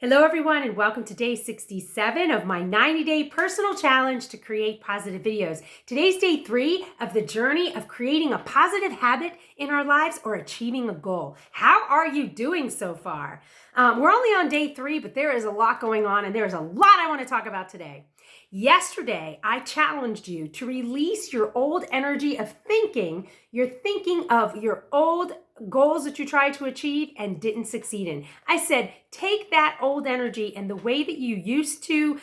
Hello, everyone, and welcome to day 67 of my 90-day personal challenge to create positive videos. Today's day 3 of the journey of creating a positive habit in our lives or achieving a goal. How are you doing so far? We're only on day 3, but there is a lot going on, and there is a lot I want to talk about today. Yesterday, I challenged you to release your old energy of thinking. You're thinking of your old goals that you tried to achieve and didn't succeed in. I said, take that old energy and the way that you used to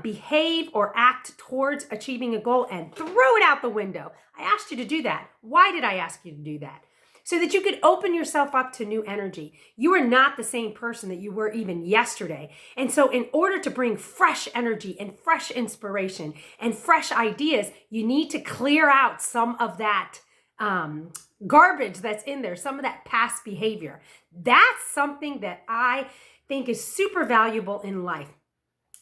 behave or act towards achieving a goal and throw it out the window. I asked you to do that. Why did I ask you to do that? So that you could open yourself up to new energy. You are not the same person that you were even yesterday. And so in order to bring fresh energy and fresh inspiration and fresh ideas, you need to clear out some of that garbage that's in there, some of that past behavior. That's something that I think is super valuable in life.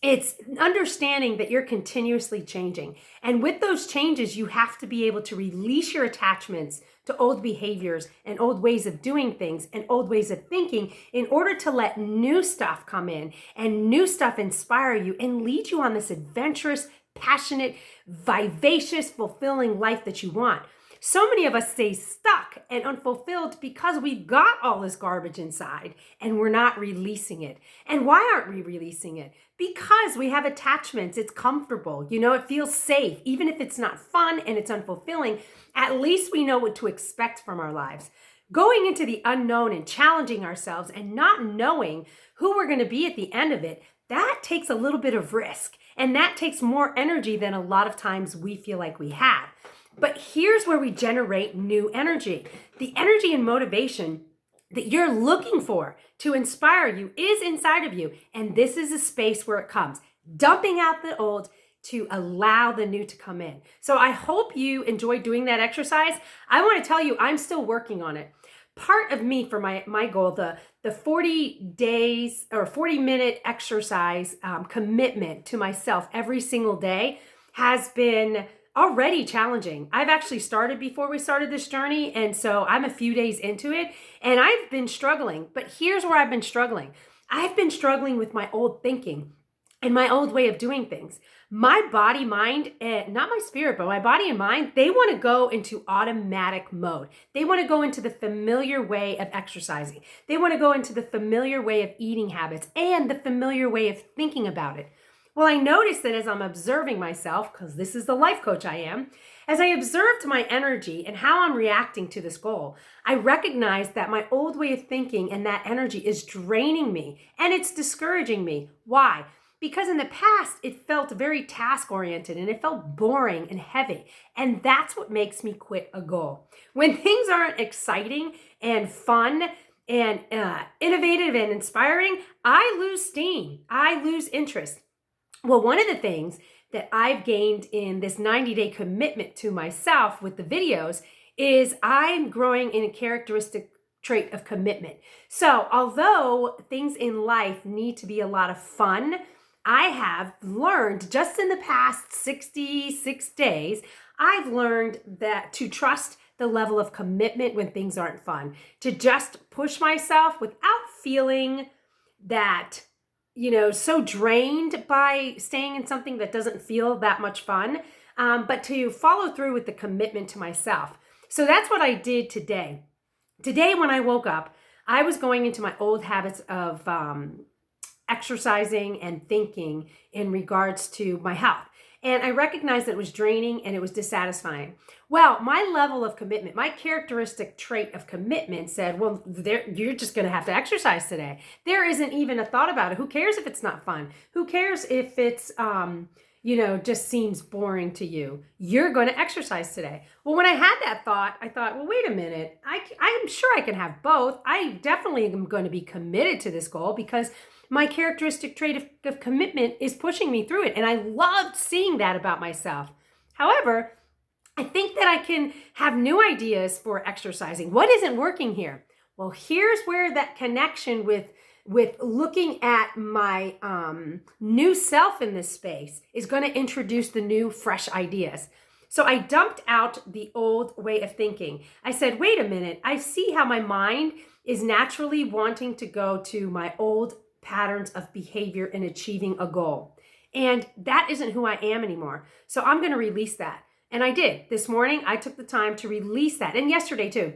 It's understanding that you're continuously changing. And with those changes, you have to be able to release your attachments to old behaviors and old ways of doing things and old ways of thinking in order to let new stuff come in and new stuff inspire you and lead you on this adventurous, passionate, vivacious, fulfilling life that you want. So many of us stay stuck and unfulfilled because we've got all this garbage inside and we're not releasing it. And why aren't we releasing it? Because we have attachments. It's comfortable. It feels safe. Even if it's not fun and it's unfulfilling, at least we know what to expect from our lives. Going into the unknown and challenging ourselves and not knowing who we're going to be at the end of it, that takes a little bit of risk. And that takes more energy than a lot of times we feel like we have. But here's where we generate new energy. The energy and motivation that you're looking for to inspire you is inside of you. And this is a space where it comes, dumping out the old to allow the new to come in. So I hope you enjoy doing that exercise. I want to tell you, I'm still working on it. Part of me for my goal, the 40 days or 40-minute exercise commitment to myself every single day has been already challenging. I've actually started before we started this journey, and so I'm a few days into it, and I've been struggling. But here's where I've been struggling. I've been struggling with my old thinking and my old way of doing things. My body, mind, not my spirit, but my body and mind, they want to go into automatic mode. They want to go into the familiar way of exercising. They want to go into the familiar way of eating habits and the familiar way of thinking about it. Well, I noticed that as I'm observing myself, because this is the life coach I am, as I observed my energy and how I'm reacting to this goal, I recognized that my old way of thinking and that energy is draining me and it's discouraging me. Why? Because in the past, it felt very task-oriented and it felt boring and heavy. And that's what makes me quit a goal. When things aren't exciting and fun and innovative and inspiring, I lose steam. I lose interest. Well, one of the things that I've gained in this 90-day commitment to myself with the videos is I'm growing in a characteristic trait of commitment. So although things in life need to be a lot of fun, I have learned just in the past 66 days, I've learned that to trust the level of commitment when things aren't fun, to just push myself without feeling that so drained by staying in something that doesn't feel that much fun, but to follow through with the commitment to myself. So that's what I did today. Today, when I woke up, I was going into my old habits of exercising and thinking in regards to my health. And I recognized that it was draining and it was dissatisfying. Well, my level of commitment, my characteristic trait of commitment said, well, you're just going to have to exercise today. There isn't even a thought about it. Who cares if it's not fun? Who cares if it's, just seems boring to you? You're going to exercise today. Well, when I had that thought, I thought, well, wait a minute. I'm sure I can have both. I definitely am going to be committed to this goal because my characteristic trait of commitment is pushing me through it. And I loved seeing that about myself. However, I think that I can have new ideas for exercising. What isn't working here? Well, here's where that connection with looking at my new self in this space is going to introduce the new, fresh ideas. So I dumped out the old way of thinking. I said, wait a minute, I see how my mind is naturally wanting to go to my old patterns of behavior in achieving a goal. And that isn't who I am anymore. So I'm going to release that. And I did. This morning, I took the time to release that. And yesterday too,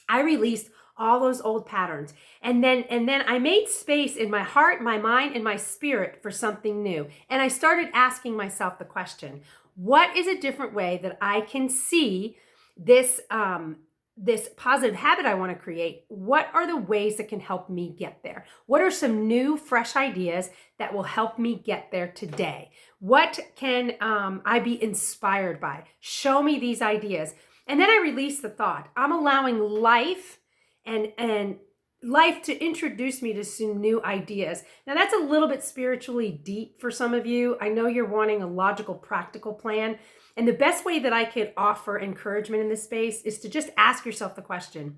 I released all those old patterns. And then I made space in my heart, my mind, and my spirit for something new. And I started asking myself the question, what is a different way that I can see this this positive habit I want to create? What are the ways that can help me get there? What are some new, fresh ideas that will help me get there today? What can I be inspired by? Show me these ideas. And then I release the thought. I'm allowing life and life to introduce me to some new ideas. Now that's a little bit spiritually deep for some of you. I know you're wanting a logical, practical plan. And the best way that I could offer encouragement in this space is to just ask yourself the question.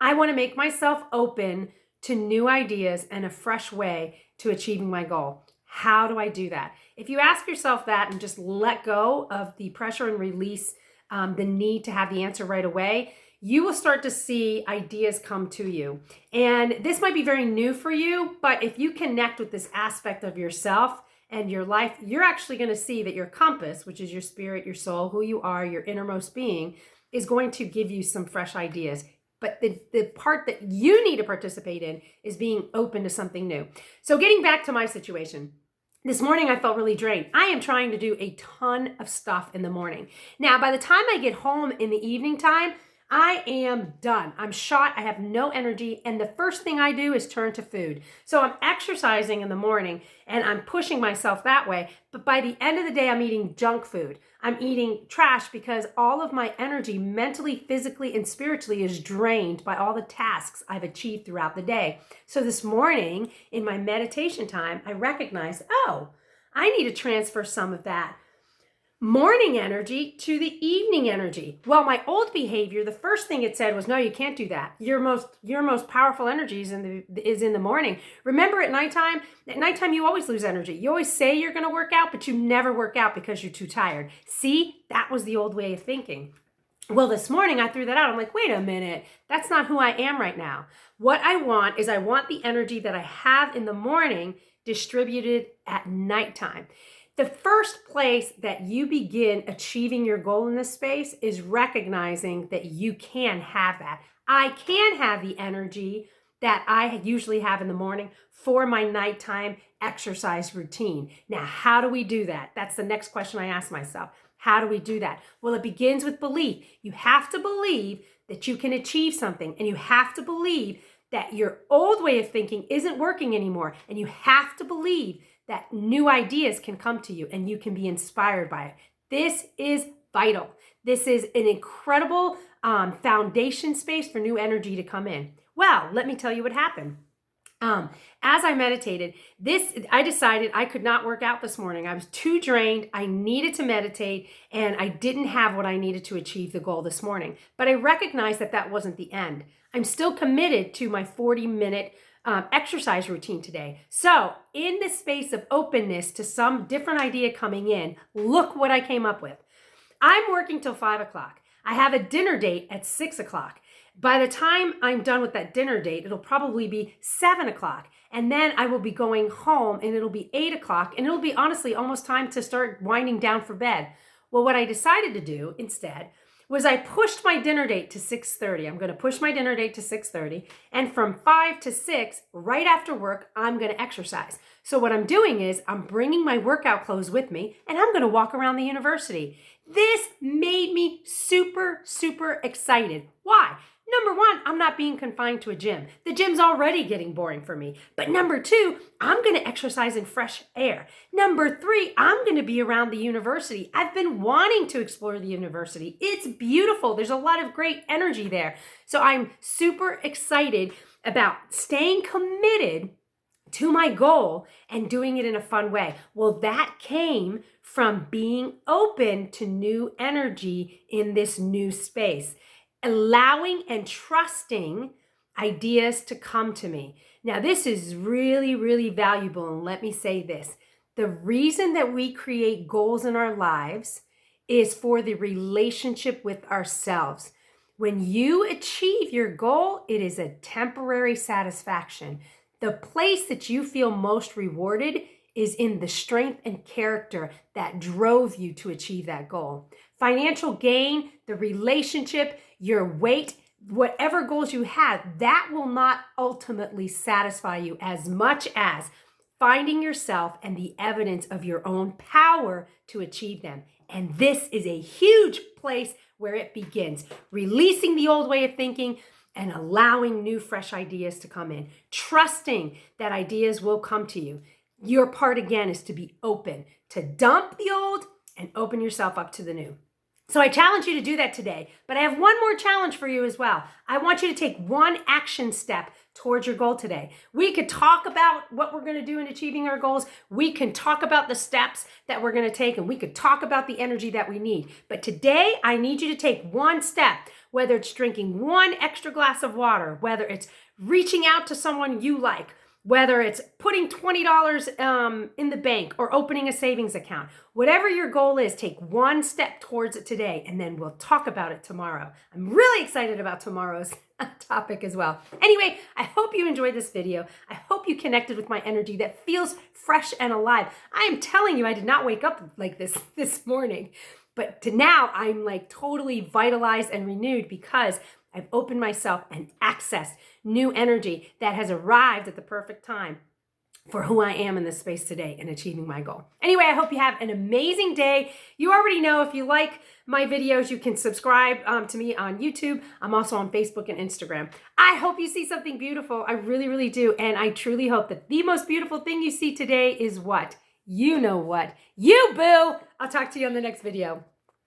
I want to make myself open to new ideas and a fresh way to achieving my goal. How do I do that? If you ask yourself that and just let go of the pressure and release the need to have the answer right away, you will start to see ideas come to you. And this might be very new for you, but if you connect with this aspect of yourself and your life, you're actually going to see that your compass, which is your spirit, your soul, who you are, your innermost being, is going to give you some fresh ideas. But the part that you need to participate in is being open to something new. So getting back to my situation. This morning, I felt really drained. I am trying to do a ton of stuff in the morning. Now, by the time I get home in the evening time, I am done. I'm shot. I have no energy. And the first thing I do is turn to food. So I'm exercising in the morning and I'm pushing myself that way. But by the end of the day, I'm eating junk food. I'm eating trash because all of my energy mentally, physically, and spiritually is drained by all the tasks I've achieved throughout the day. So this morning in my meditation time, I recognized, oh, I need to transfer some of that morning energy to the evening energy. Well, my old behavior, the first thing it said was, no, you can't do that. Your most powerful energy is in the morning. Remember at nighttime you always lose energy. You always say you're going to work out, but you never work out because you're too tired. See, that was the old way of thinking. Well, this morning I threw that out. I'm like, wait a minute, that's not who I am right now. What I want is the energy that I have in the morning distributed at nighttime. The first place that you begin achieving your goal in this space is recognizing that you can have that. I can have the energy that I usually have in the morning for my nighttime exercise routine. Now, how do we do that? That's the next question I ask myself. How do we do that? Well, it begins with belief. You have to believe that you can achieve something, and you have to believe that your old way of thinking isn't working anymore, and you have to believe that new ideas can come to you and you can be inspired by it. This is vital. This is an incredible foundation space for new energy to come in. Well, let me tell you what happened. As I meditated, I decided I could not work out this morning. I was too drained. I needed to meditate, and I didn't have what I needed to achieve the goal this morning. But I recognized that that wasn't the end. I'm still committed to my 40-minute exercise routine today. So in the space of openness to some different idea coming in, look what I came up with. I'm working till 5 o'clock. I have a dinner date at 6 o'clock. By the time I'm done with that dinner date, it'll probably be 7 o'clock. And then I will be going home and it'll be 8 o'clock. And it'll be honestly almost time to start winding down for bed. Well, what I decided to do instead was I pushed my dinner date to 6:30. I'm going to push my dinner date to 6:30. And from 5 to 6, right after work, I'm going to exercise. So what I'm doing is I'm bringing my workout clothes with me and I'm going to walk around the university. This made me super, super excited. Why? Number one, I'm not being confined to a gym. The gym's already getting boring for me. But number two, I'm going to exercise in fresh air. Number three, I'm going to be around the university. I've been wanting to explore the university. It's beautiful. There's a lot of great energy there. So I'm super excited about staying committed to my goal and doing it in a fun way. Well, that came from being open to new energy in this new space. Allowing and trusting ideas to come to me. Now, this is really, really valuable. And let me say this. The reason that we create goals in our lives is for the relationship with ourselves. When you achieve your goal, it is a temporary satisfaction. The place that you feel most rewarded is in the strength and character that drove you to achieve that goal. Financial gain, the relationship, your weight, whatever goals you have, that will not ultimately satisfy you as much as finding yourself and the evidence of your own power to achieve them. And this is a huge place where it begins. Releasing the old way of thinking and allowing new, fresh ideas to come in. Trusting that ideas will come to you. Your part, again, is to be open, to dump the old and open yourself up to the new. So I challenge you to do that today, but I have one more challenge for you as well. I want you to take one action step towards your goal today. We could talk about what we're going to do in achieving our goals. We can talk about the steps that we're going to take, and we could talk about the energy that we need. But today, I need you to take one step, whether it's drinking one extra glass of water, whether it's reaching out to someone you like, whether it's putting $20 in the bank or opening a savings account. Whatever your goal is, take one step towards it today, and then we'll talk about it tomorrow. I'm really excited about tomorrow's topic as well. Anyway, I hope you enjoyed this video. I hope you connected with my energy that feels fresh and alive. I am telling you, I did not wake up like this morning, but now I'm like totally vitalized and renewed because I've opened myself and accessed new energy that has arrived at the perfect time for who I am in this space today and achieving my goal. Anyway, I hope you have an amazing day. You already know if you like my videos, you can subscribe to me on YouTube. I'm also on Facebook and Instagram. I hope you see something beautiful. I really, really do. And I truly hope that the most beautiful thing you see today is what? You know what? You, boo! I'll talk to you on the next video.